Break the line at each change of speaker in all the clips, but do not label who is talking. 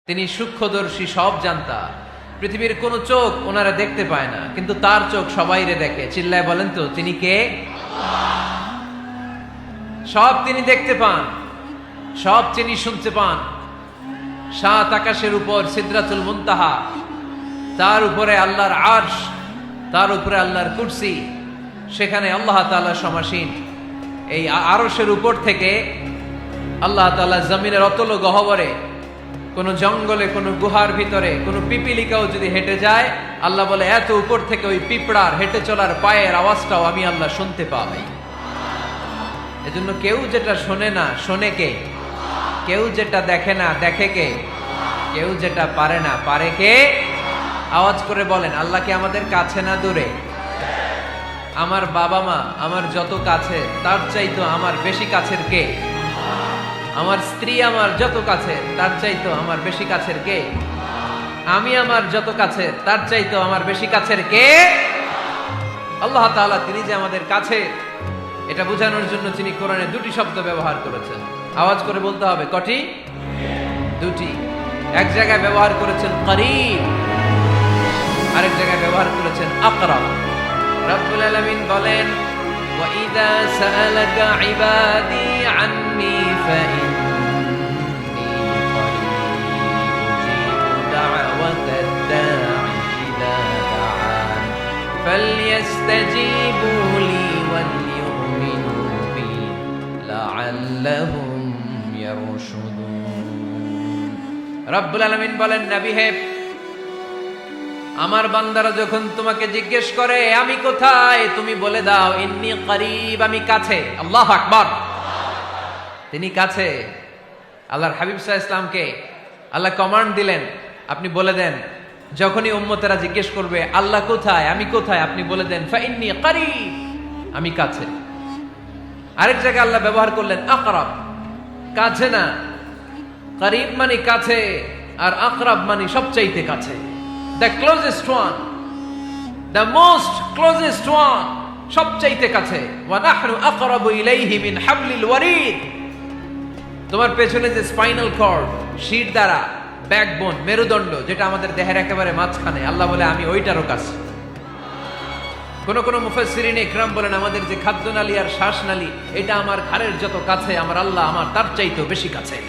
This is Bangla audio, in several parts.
তিনি সূক্ষ্মদর্শী, সব জানতা। পৃথিবীর কোন চোখ ওনারা দেখতে পায় না, কিন্তু তার চোখ সবাইরে দেখে। চিল্লায় বলেন তো তিনি কে? সব তিনি দেখতে পান, সব তিনি শুনতে পান। সাত আকাশের উপর সিদরাতুল মুনতাহা, তার উপরে আল্লাহর আরশ, তার উপরে আল্লাহর কুরসি, সেখানে আল্লাহ তাআলা সমাসীন। এই আরশের উপর থেকে আল্লাহ তাআলা জমিনের অতল গহ্বরে, কোন জঙ্গলে, কোন গুহার ভিতরে কোন পিপিলিকাও যদি হেঁটে যায়, আল্লাহ বলে এত উপর থেকে ওই পিঁপড়ার হেঁটে চলার পায়ের আওয়াজটাও আমি আল্লাহ শুনতে পাই। এজন্য কেউ যেটা শোনে না শোনে কে? কেউ যেটা দেখে না দেখে কে? কেউ যেটা পারে না পারে কে? আওয়াজ করে বলেন, আল্লাহ কি আমাদের কাছে না দূরে? আমার বাবা মা আমার যত কাছে, তার চাইতো আমার বেশি কাছের কে? আমার স্ত্রী আমার যত কাছে, তার চাইতো আমার বেশি কাছের কে? আমি আমার যত কাছে, তার চাইতো আমার বেশি কাছের কে? আল্লাহ তাআলা তিনি যে আমাদের কাছে, এটা বোঝানোর জন্য তিনি কোরআনে দুটি শব্দ ব্যবহার করেছেন। আওয়াজ করে বলতে হবে, কটি? দুটি। এক জায়গায় ব্যবহার করেছেন করিব, আরেক জায়গায় ব্যবহার করেছেন আকরাব। রব্বুল আলামিন বলেন, وَإِذَا سَأَلَكَ عِبَادِي عَنِّي فَإِنِّي قَرِيبٌ أُجِيبُ دَعْوَةَ الدَّاعِ إِذَا دَعَانِ فَلْيَسْتَجِيبُوا لِي وَلْيُؤْمِنُوا بِي لَعَلَّهُمْ يَرْشُدُونَ। রব্বুল আলামিন বলেন, নবী হে, আমার বান্দারা যখন তোমাকে জিজ্ঞেস করে আমি কোথায়, তুমি বলে দাও ইন্নী করিব, আমি কাছে। আল্লাহু আকবার। তিনি কাছে। আল্লাহর হাবিব সাল্লাল্লাহু আলাইহি ওয়াসাল্লামকে আল্লাহ কমান্ড দিলেন, আপনি বলে দেন, যখনই উম্মতেরা জিজ্ঞেস করবে আল্লাহ কোথায়, আমি কোথায়, আপনি বলে দেন ফাইন্নী করিব, আমি কাছে। আরেক জায়গায় আল্লাহ ব্যবহার করলেন আকরাব, কাছে না। করিব মানে কাছে, আর আকরাব মানে সবচাইতে কাছে। The closest one, the most closest one, সবচাইতে কাছে। ওয়া নাহনু আকরাবু ইলাইহি মিন হাবলিল ওয়ারিদ। তোমার পেছনে যে স্পাইনাল কর্ড, শির দ্বারা, ব্যাকবোন, মেরুদণ্ড, যেটা আমাদের দেহের একেবারে মাঝখানে, আল্লাহ বলে আমি ওইটারও কাছে। কোন কোন মুফাসসিরিন ইকরাম বলেন, আমাদের যে খাদ্যনালী আর শ্বাসনালী, এটা আমার ঘাড়ের যত কাছে, আমার আল্লাহ আমার তার চাইতেও বেশি কাছে।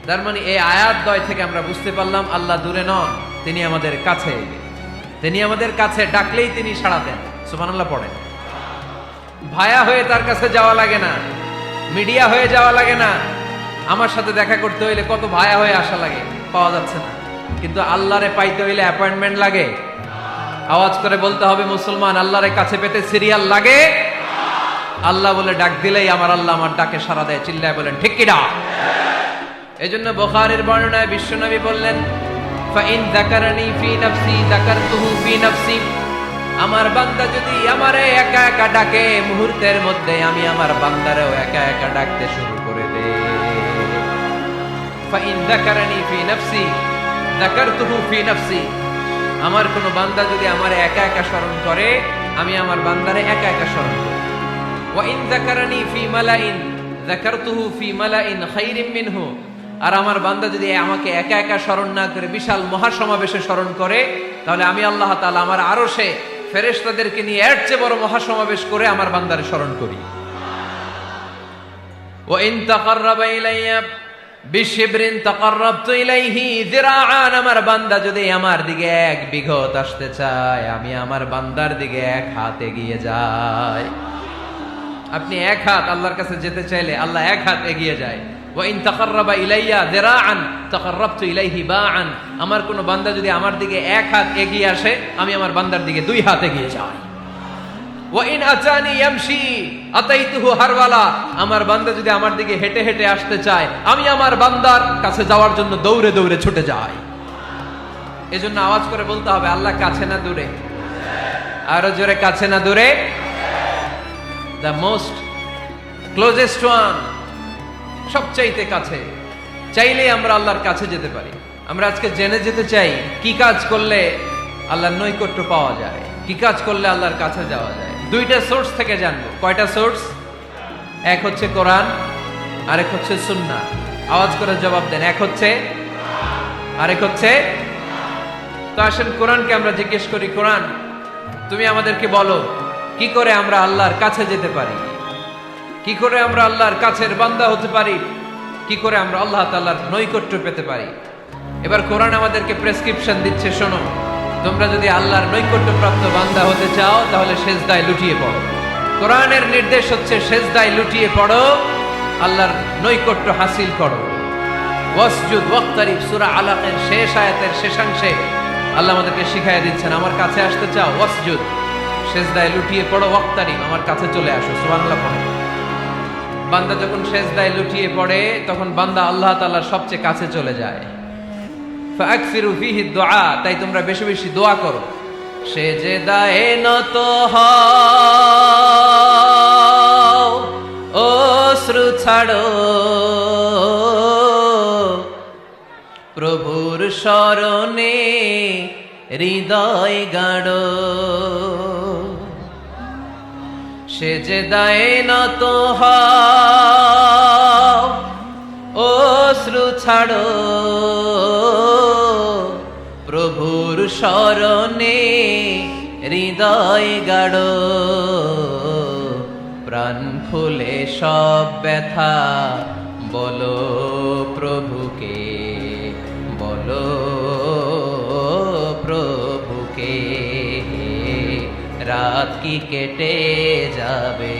তার মানে এই আয়াত দ্বয় থেকে আমরা বুঝতে পারলাম আল্লাহ দূরে নন, তিনি আমাদের কাছে। তিনি আমাদের কাছে, ডাকলেই তিনি সাড়া দেন। সুবহানাল্লাহ পড়েন। ভায়া হয়ে তার কাছে যাওয়া লাগে না, মিডিয়া হয়ে যাওয়া লাগে না। আমার সাথে দেখা করতে হইলে কত ভায়া হয়ে আসা লাগে, পাওয়া যাচ্ছে না। কিন্তু আল্লাহরে পাইতে হইলে অ্যাপয়েন্টমেন্ট লাগে। আওয়াজ করে বলতে হবে মুসলমান, আল্লাহরে কাছে পেতে সিরিয়াল লাগে। আল্লাহ বলে ডাক দিলেই আমার আল্লাহ আমার ডাকে সাড়া দেয়। চিল্লায় বলেন ঠিক কি না? এজন্য বুখারীর বর্ণনায় বিশ্বনবী বললেন, ফাইন যাকারানি ফি নাফসি যাকারতুহু ফি নাফসি। আমার বান্দা যদি আমারে একা একা ডাকে, মুহূর্তের মধ্যে আমি আমার বান্দারেও একা একা ডাকতে শুরু করে দেই। ফাইন যাকারানি ফি নাফসি যাকারতুহু ফি নাফসি। আমার কোন বান্দা যদি আমারে একা একা স্মরণ করে, আমি আমার বান্দারে একা একা স্মরণ করি। ওয়া ইন যাকারানি ফি মালাইন যাকারতুহু ফি মালাইন খায়রিম মিনহু। আর আমার বান্দা যদি আমাকে একা একা স্মরণ না করে বিশাল মহাসমাবেশে স্মরণ করে, তাহলে আমি আল্লাহ তাআলা আমার আরশে ফেরেশতাদেরকে নিয়ে এর চেয়ে বড় মহাসমাবেশ করে আমার বান্দারে স্মরণ করি। ওয়া ইন তাকাররাবা ইলাইয়া বিশিবরিন তাকাররাবতু ইলাইহি যিরাআন। আমার বান্দা যদি আমার দিকে এক বিঘত আসতে চায়, আমি আমার বান্দার দিকে এক হাত এগিয়ে যাই। আপনি এক হাত আল্লাহর কাছে যেতে চাইলে আল্লাহ এক হাত এগিয়ে যায়। ওয়া ইন তাকাররাবা ইলাইয়া যিরাআন তাকাররাবতু ইলাইহি বাআন। আমার কোন বান্দা যদি আমার দিকে এক হাত এগিয়ে আসে, আমি আমার বান্দার দিকে দুই হাত এগিয়ে যাই। ওয়া ইন আতানি ইয়ামশি আতাইতুহু হারওয়ালা। আমার বান্দা যদি আমার দিকে হেঁটে হেঁটে আসতে চায়, আমি আমার বান্দার কাছে যাওয়ার জন্য দৌড়ে দৌড়ে ছুটে যাই। এজন্য আওয়াজ করে বলতে হবে, আল্লাহ কাছে না দূরে? আরো জোরে, কাছে না দূরে? The most closest one, সবচাইতে কাছে। চাইলেই আমরা আল্লাহর কাছে যেতে পারি। আমরা আজকে জেনে যেতে চাই কি কাজ করলে আল্লাহর নৈকট্য পাওয়া যায়, কি কাজ করলে আল্লাহর কাছে যাওয়া যায়। দুইটা সোর্স থেকে জানবো। কয়টা সোর্স? এক হচ্ছে কোরআন, আরেক হচ্ছে সুন্নাহ। আওয়াজ করে জবাব দেন। এক হচ্ছে, আরেক হচ্ছে। তো আসেন কোরআনকে আমরা জিজ্ঞেস করি, কোরআন তুমি আমাদেরকে বলো কি করে আমরা আল্লাহর কাছে যেতে পারি, কি করে আমরা আল্লাহর কাছের বান্দা হতে পারি, কি করে আমরা আল্লাহ তাআলার নৈকট্য পেতে পারি। এবার কোরআন আমাদেরকে প্রেসক্রিপশন দিচ্ছে, শোনো, তোমরা যদি আল্লাহর নৈকট্যপ্রাপ্ত বান্দা হতে চাও তাহলে সেজদায় লুটিয়ে পড়ো। কোরআনের নির্দেশ হচ্ছে সেজদায় লুটিয়ে পড়ো, আল্লাহর নৈকট্য হাসিল করো। ওয়াসজুদ ওয়াক্তারিব, সূরা আলাকের শেষ আয়াতের শেষাংশে আল্লাহ আমাদেরকে শিখাইয়া দিচ্ছেন, আমার কাছে আসতে চাও, ওয়াসজুদ, সেজদায় লুটিয়ে পড়ো, ওয়াক্তারিব, আমার কাছে চলে আসো। সুবহানাল্লাহ পড়ো। বান্দা যখন সেজদায় লুটিয়ে পড়ে তখন বান্দা আল্লাহ তাআলার সবচেয়ে কাছে চলে যায়। ফাকসিরু ফিহি দুআ, তাই তোমরা বেশি বেশি দোয়া করো। সেজদায়ে নত হও, অশ্রু ছাড়ো, প্রভুর শরণে হৃদয় গাড়ো। সেজদায়ে নত হও, অশ্রু ছাড়ো, প্রভুর শরণে হৃদয় গাড়ো। প্রাণ খুলে সব ব্যথা বলো প্রভুকে, বলো প্রভুকে। রাত কি কেটে যাবে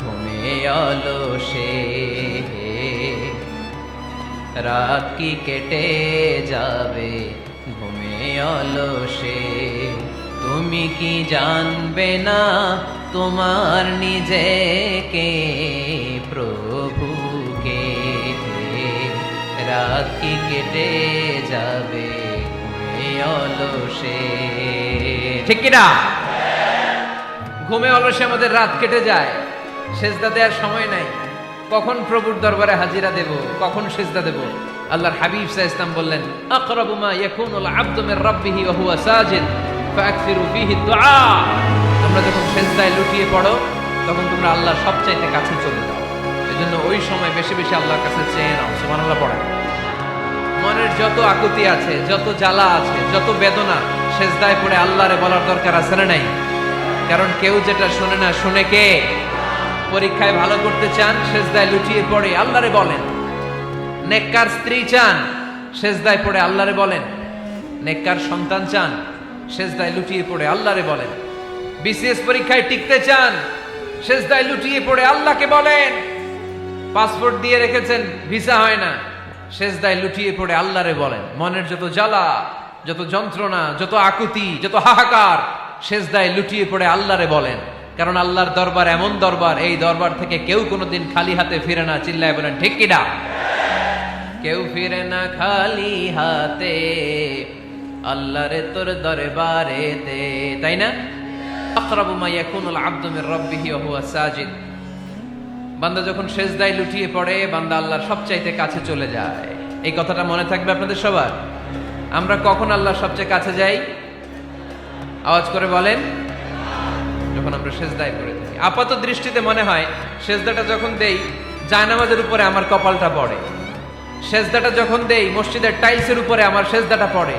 ঘুমে অলসে, রাত কি কেটে যাবে ঘুমে অলসে। তুমি কি জানবে না তোমার নিজেকে, প্রভুকে। রাত কি কেটে যাবে ঘুমে অলসে, ঠিক কিনা? ঘুমে অলসে আমাদের রাত কেটে যায়, সেজদা দেওয়ার সময় নাই। কখন প্রভুর দরবারে হাজিরা দেব, কখন সেজদা দেব? আল্লাহর হাবিব সাল্লাল্লাহু আলাইহি ওয়াসাল্লাম বললেন, আকরাবু মা ইয়াকুনুল আবদু মির রাব্বিহি ওয়া হুয়া সাজিদ ফাকসিরু ফিহি দুআ। তোমরা যখন সেজদায় লুটিয়ে পড়ো তখন তোমরা আল্লাহর সবচাইতে কাছে চলে যাও। এজন্য ওই সময় বেশি বেশি আল্লাহর কাছে চেয়ে নাও। সুবহানাল্লাহ পড়েন। মনের যত আকুতি আছে, যত জ্বালা আছে, যত বেদনা, সেজদায় পড়ে আল্লাহরে বলার দরকার আছে না নাই? কারণ কেউ যেটা শোনে না, শুনে কে? পরীক্ষায় ভালো করতে চান, সেজদায় লুটিয়ে পড়ে আল্লাহরে বলেন। নেককার স্ত্রী চান, সেজদায় পড়ে আল্লাহরে বলেন। নেককার সন্তান চান, সেজদায় লুটিয়ে পড়ে আল্লাহরে বলেন। বিসিএস পরীক্ষায় টিকতে চান, সেজদায় লুটিয়ে পড়ে আল্লাহকে বলেন। পাসপোর্ট দিয়ে রেখেছেন, ভিসা হয় না, সেজদায় লুটিয়ে পড়ে আল্লাহরে বলেন। মনের যত জ্বালা, যত যন্ত্রণা, যত আকুতি, যত হাহাকার, সেজদায় লুটিয়ে পড়ে আল্লাহরে বলেন। কারণ আল্লাহর দরবার এমন দরবার, এই দরবার থেকে কেউ কোনোদিন খালি হাতে ফিরে না। চিল্লায় বলেন ঠিক কিনা? কেউ ফিরে না খালি হাতে আল্লাহরে তোর দরবারেতে, তাই না? আকরাবু মা ইয়াকুনুল আবদু মির রাব্বিহি ওয়া হুয়া সাজিদ। বান্দা যখন সেজদায় লুটিয়ে পড়ে, বান্দা আল্লাহর সবচাইতে কাছে চলে যায়। এই কথাটা মনে থাকবে আপনাদের সবার। আমরা কখন আল্লাহর সবচেয়ে কাছে যাই? আওয়াজ করে বলেন, যখন আমরা সেজদায় পড়ে থাকি। আপাত দৃষ্টিতে মনে হয় সেজদাটা যখন দেই জায়নামাজের উপরে আমার কপালটা পড়ে, সেজদাটা যখন দেই মসজিদের টাইলসের উপরে আমার সেজদাটা পড়ে,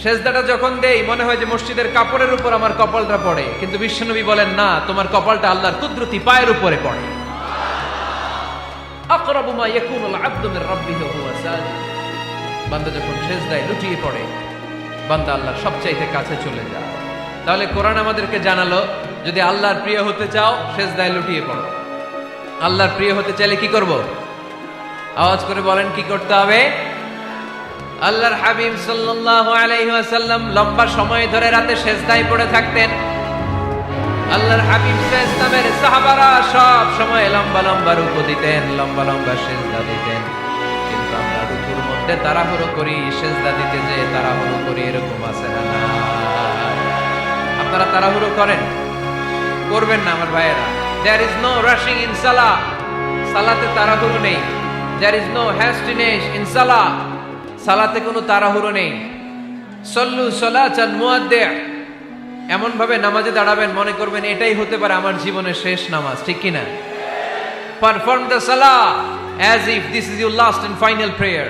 সেজদাটা যখন দেই মনে হয় যে মসজিদের কাপড়ের উপর আমার কপালটা পড়ে। কিন্তু বিশ্বনবী বলেন, না, তোমার কপালটা আল্লাহর কুদরতি পায়ের উপরে পড়ে। আকরাবু মা ইয়াকুনুল আবদু মির রাব্বিহি ওয়া হুয়া সাজিদ। বান্দা যখন সেজদায় লুটিয়ে পড়ে, বান্দা আল্লাহর সবচাইতে কাছে চলে যায়। তাহলে কোরআন আমাদেরকে জানালো, যদি আল্লাহর প্রিয় হতে চাও সেজদায় লুটিয়ে পড়ো। আল্লাহর প্রিয় হতে চাইলে কি করব? আওয়াজ করে বলেন, কি করতে হবে? আল্লাহর হাবিব সাল্লাল্লাহু আলাইহি ওয়াসাল্লাম লম্বা সময় ধরে রাতে সেজদায় পড়ে থাকতেন। আল্লাহর হাবিব সাল্লাল্লাহু সাহাবারা সব সময় লম্বা লম্বা রুকু দিতেন, লম্বা লম্বা সেজদা দিতেন। কিন্তু আমরা রুকুর মধ্যে তাড়াহুড়ো করি, সেজদা দিতে যে তাড়াহুড়ো করি, এরকম আছে না? আপনারা তাড়াহুড়ো করেন? করবেন না আমার ভাইয়েরা। There is no rushing in salah. সালাতে তাড়াহুড়ো নেই। There is no hastiness in salah. সালাতে কোনো তাড়াহুড়ো নেই। সল্লু সালাতান মুআদ্দি', এমন ভাবে নামাজে দাঁড়াবেন মনে করবেন এটাই হতে পারে আমার জীবনের শেষ নামাজ, ঠিক কি না? Perform the Salah as if this is your last and final prayer.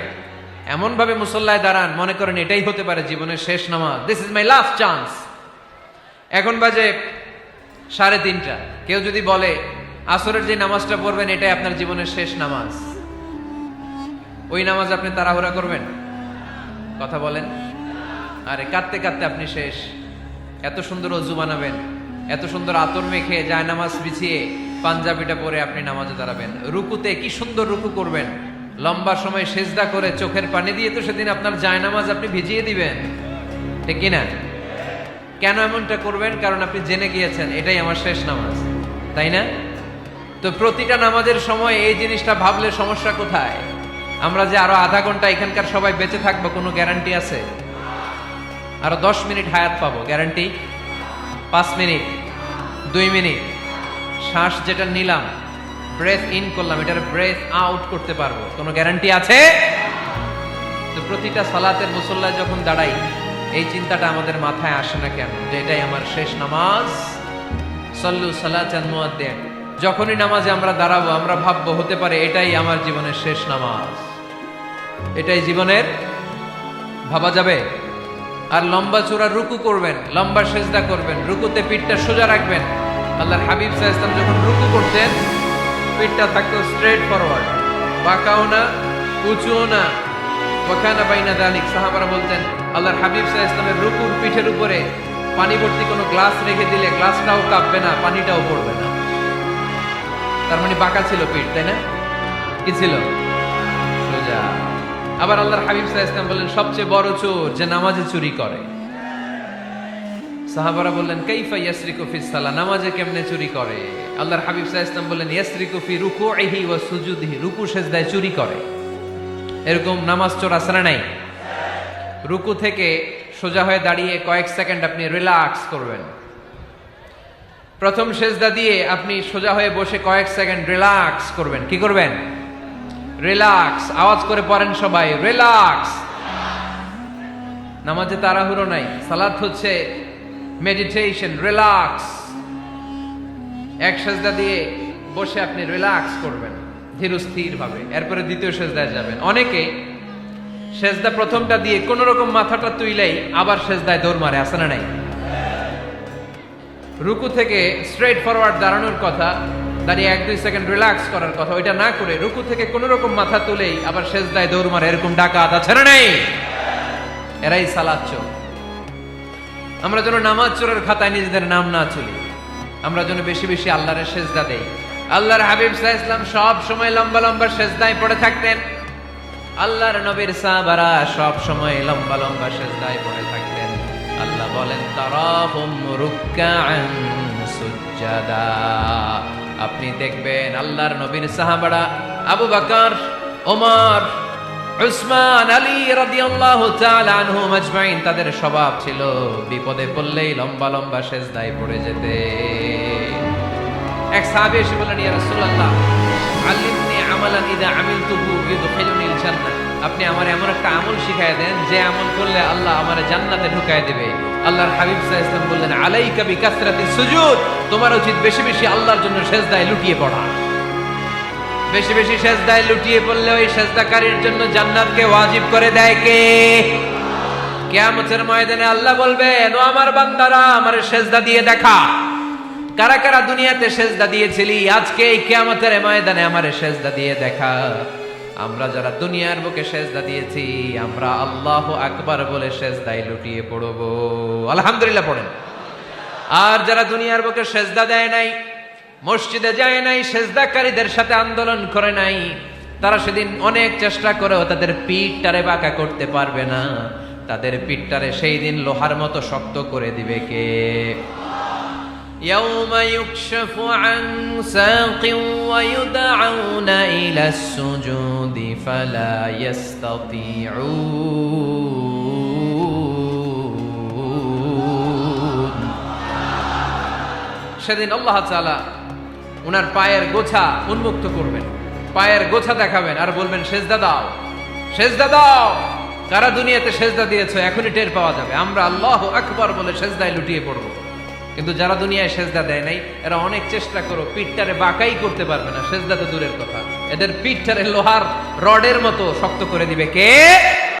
এমন ভাবে মুসল্লায় দাঁড়ান মনে করেন এটাই হতে পারে জীবনের শেষ নামাজ, this is my last chance. এখন বাজে 3:30। কেউ যদি বলে আসরের যে নামাজটা পড়বেন এটাই আপনার জীবনের শেষ নামাজ, ওই নামাজ আপনি তাড়াহুড়া করবেন? কথা বলেন। আরে কাঁদতে কাঁদতে আপনি শেষ। এত সুন্দর অজু বানাবেন, এত সুন্দর আতর মেখে যায় নামাজ বিছিয়ে পাঞ্জাবিটা পরে আপনি নামাজে দাঁড়াবেন। রুকুতে কি সুন্দর রুকু করবেন, লম্বা সময় সেজদা করে চোখের পানি দিয়ে তো সেদিন আপনার জায়নামাজ আপনি ভিজিয়ে দিবেন, ঠিক কিনা? কেন এমনটা করবেন? কারণ আপনি জেনে গিয়েছেন এটাই আমার শেষ নামাজ, তাই না? তো প্রতিটা নামাজের সময় এই জিনিসটা ভাবলে সমস্যা কোথায়? আমরা যে আরো আধা ঘন্টা এখানকার সবাই বেঁচে থাকবো কোনো গ্যারান্টি আছে? আরো 10 মিনিট হায়াত পাবো, গ্যারান্টি? 5 মিনিট, 2 মিনিট, শ্বাস যেটা নিলাম, ব্রেথ ইন করলাম, এটার ব্রেথ আউট করতে পারবো, কোনো গ্যারান্টি আছে? তো প্রতিটা সালাতের মুসল্লায় যখন দাঁড়াই এই চিন্তাটা আমাদের মাথায় আসে না কেন যে এটাই আমার শেষ নামাজ? সল্লু সালাতান মুআদ্দিন। যখনই নামাজে আমরা দাঁড়াবো আমরা ভাববো হতে পারে এটাই আমার জীবনের শেষ নামাজ, এটাই জীবনের, ভাবা যাবে? আর লম্বা চূড়া রুকু করবেন, লম্বা সেজদা করবেন, রুকুতে পিঠটা সোজা রাখবেন। আল্লাহর হাবিব সাল্লাল্লাহু আলাইহি ওয়াসাল্লাম যখন রুকু করতেন পিঠটা থাকতো স্ট্রেট ফরওয়ার্ড, বাঁকাও না উঁচুও না, ওয়াকানা বাইনা যালিক। সাহাবারা বলতেন আল্লাহর হাবিব সাল্লাল্লাহু আলাইহি ওয়াসাল্লামের রুকুর পিঠের উপরে পানি ভর্তি কোনো গ্লাস রেখে দিলে গ্লাসটাও কাঁপবে না, পানিটাও পড়বে না। তার মানে বাঁকা ছিল পিঠ, তাই না? কি ছিল? সোজা। আবার আল্লাহর হাবিব সাল্লাল্লাহু আলাইহি ওয়াসাল্লাম বললেন সবচেয়ে বড় চোর যে নামাজে চুরি করে। সাহাবারা বললেন কাইফা ইয়াসরিকু ফিস সালাহ, নামাজে কেমনে চুরি করে? আল্লাহর হাবিব সাল্লাল্লাহু আলাইহি ওয়াসাল্লাম বললেন ইয়াসরিকু ফি রুকুইহি ওয়া সুজুদিহি, রুকু সেজদায় চুরি করে। এরকম নামাজ চোর আছে না নাই? রুকু থেকে সোজা হয়ে দাঁড়িয়ে কয়েক সেকেন্ড আপনি রিল্যাক্স করবেন। প্রথম সেজদা দিয়ে আপনি সোজা হয়ে বসে কয়েক সেকেন্ড রিল্যাক্স করবেন। কি করবেন? রিল্যাক্স। আওয়াজ করে পড়েন সবাই, রিল্যাক্স। নামাজে তাড়াহুড়ো নাই, সালাত হচ্ছে মেডিটেশন, রিল্যাক্স। এক সেজদা দিয়ে বসে আপনি রিল্যাক্স করবেন ধীর স্থির ভাবে, এরপরে দ্বিতীয় সেজদায় যাবেন। অনেকে সেজদা প্রথমটা দিয়ে কোন রকম মাথাটা তুইলেই আবার সেজদায় দৌড় মারে, আছে না নাই? রুকু থেকে স্ট্রেট ফরওয়ার্ড দাঁড়ানোর কথা, দাঁড়িয়ে 1-2 সেকেন্ড রিল্যাক্স করার কথা, ওইটা না করে রুকু থেকে কোন রকম মাথা তুলেই আবার সেজদায় দৌড় মারে, এরকম ডাকাত আছে না নাই? এরাই সালাত চোর। আমরা যেন নামাজ চোরের খাতায় নিজেদের নাম না চলি, আমরা যেন বেশি বেশি আল্লাহর সেজদা দেই। আল্লাহর হাবিব সাল্লাল্লাহু আলাইহি ওয়াসাল্লাম সব সময় লম্বা লম্বা সেজদায় পড়ে থাকতেন। আল্লাহর নবীর সাহাবারা সব সময় লম্বা লম্বা সেজদায় পড়ে থাকতেন। আল্লাহ বলেন তারাহুম রুকআন সুজদা। আপনি দেখবেন আল্লাহর নবীর সাহাবারা আবু বকর, ওমর, উসমান, আলী রাদিয়াল্লাহু তাআলা আনহুম আজমাইন, তাদের স্বভাব ছিল বিপদে পড়লেই লম্বা লম্বা সেজদায় পড়ে যেতে। এক সাহাবী এসে বললেন ইয়া রাসূলুল্লাহ আল্লিমনি আমালান ইযা আমিলতুহু ইউদখিলুনিল জান্নাহ, আপনি আমার এমন একটা আমল শিখায় দেন যে আমল করলে আল্লাহ আমারে জান্নাতে ঢুকায় দেবে। আল্লাহর হাবিব সাল্লাল্লাহু আলাইহি ওয়াসাল্লাম বললেন আলাইকা বিকাসরাতিস সুজুদ, তোমার উচিত বেশি বেশি আল্লাহর জন্য সেজদায় লুটিয়ে পড়া। বেশি বেশি সেজদায় লুটিয়ে পড়লে ওই সেজদাকারীর জন্য জান্নাতকে ওয়াজিব করে দেয় কে? কিয়ামতের ময়দানে আল্লাহ বলবেন ও আমার বান্দারা আমারে সেজদা দিয়ে দেখা, কারা কারা দুনিয়াতে সেজদা দিয়েছিলি, আজকে এই কিয়ামতের ময়দানে আমারে সেজদা দিয়ে দেখা। আমরা যারা দুনিয়ার বুকে সেজদা দিয়েছি আমরা আল্লাহু আকবার বলে সেজদায় লুটিয়ে পড়ব, আলহামদুলিল্লাহ পড়েন। আর যারা দুনিয়ার বুকে সেজদা দেয় নাই, মসজিদে যায় নাই, সেজদাকারীদের সাথে আন্দোলন করে নাই, তারা সেদিন অনেক চেষ্টা করেও তাদের পিঠটারে বাঁকা করতে পারবে না। তাদের পিঠটারে সেই দিন লোহার মতো শক্ত করে দিবে কে? يوم يكشف عن ساق ويدعون إلى السجود فلا يستطيعون। সেদিন আল্লাহ তাআলা উনার পায়ের গোছা উন্মুক্ত করবেন, পায়ের গোছা দেখাবেন আর বলবেন সেজদা দাও, সেজদা দাও। কারা দুনিয়াতে সেজদা দিয়েছো এখনই টের পাওয়া যাবে। আমরা আল্লাহু আকবার বলে সেজদায় লুটিয়ে পড়বো, কিন্তু যারা দুনিয়ায় সেজদা দেয় নাই এরা অনেক চেষ্টা করো পিঠটারে বাঁকাই করতে পারবে না, সেজদা তো দূরের কথা। এদের পিঠটারে লোহার রডের মতো শক্ত করে দিবে কে?